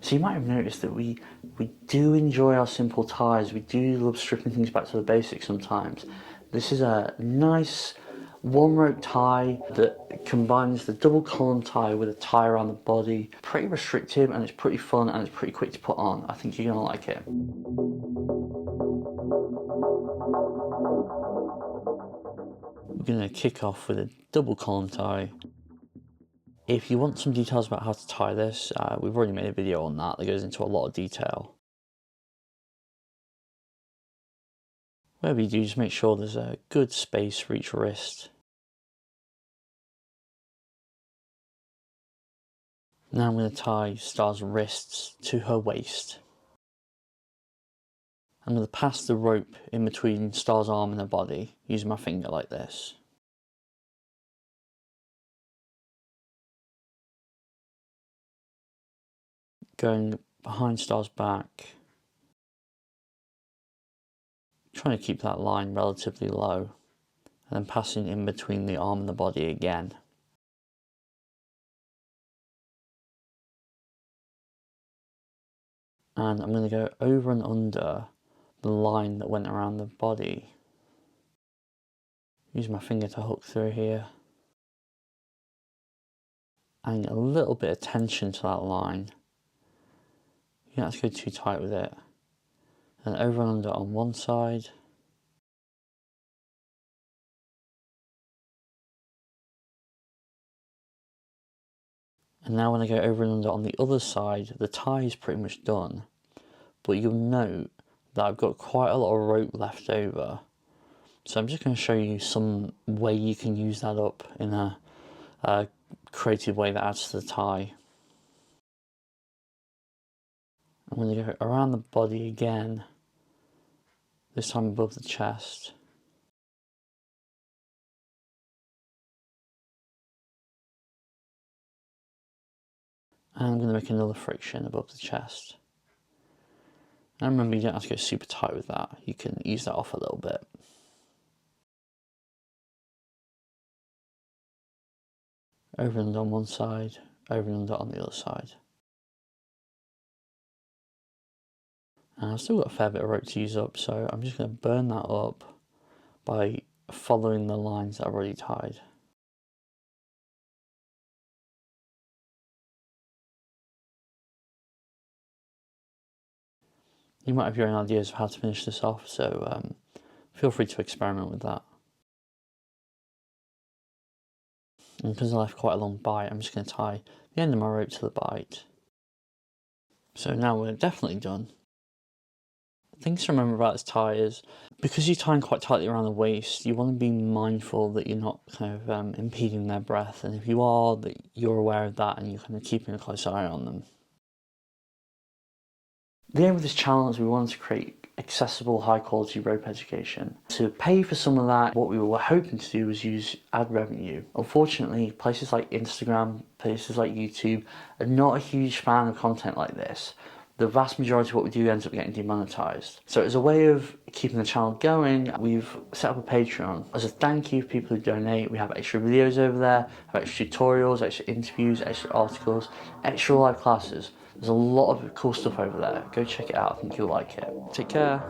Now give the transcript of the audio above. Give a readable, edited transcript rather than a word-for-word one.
So you might have noticed that we do enjoy our simple ties. We do love stripping things back to the basics sometimes. This is a nice one rope tie that combines the double column tie with a tie around the body. Pretty restrictive, and it's pretty fun, and it's pretty quick to put on. I think you're gonna like it. We're gonna kick off with a double column tie. If you want some details about how to tie this, we've already made a video on that goes into a lot of detail. Whatever you do, just make sure there's a good space for each wrist. Now I'm going to tie Star's wrists to her waist. I'm going to pass the rope in between Star's arm and her body, using my finger like this. Going behind Star's back, trying to keep that line relatively low, and then passing in between the arm and the body again. And I'm going to go over and under the line that went around the body. Use my finger to hook through here. Adding a little bit of tension to that line. You don't have to go too tight with it. And over and under on one side. And now when I go over and under on the other side, the tie is pretty much done. But you'll note that I've got quite a lot of rope left over. So I'm just going to show you some way you can use that up in a creative way that adds to the tie. I'm going to go around the body again, this time above the chest. And I'm going to make another friction above the chest. And remember, you don't have to go super tight with that. You can ease that off a little bit. Over and under on one side, over and under on the other side. And I've still got a fair bit of rope to use up, so I'm just going to burn that up by following the lines that I've already tied. You might have your own ideas of how to finish this off, so feel free to experiment with that. And because I left quite a long bite, I'm just going to tie the end of my rope to the bite. So now we're definitely done. Things to remember about this tie is, because you're tying quite tightly around the waist, you want to be mindful that you're not kind of impeding their breath, and if you are, that you're aware of that and you're kind of keeping a close eye on them. The aim of this channel is we wanted to create accessible, high quality rope education. To pay for some of that, what we were hoping to do was use ad revenue. Unfortunately, places like Instagram, places like YouTube are not a huge fan of content like this. The vast majority of what we do ends up getting demonetized. So as a way of keeping the channel going, we've set up a Patreon. As a thank you for people who donate, we have extra videos over there, have extra tutorials, extra interviews, extra articles, extra live classes. There's a lot of cool stuff over there. Go check it out, I think you'll like it. Take care.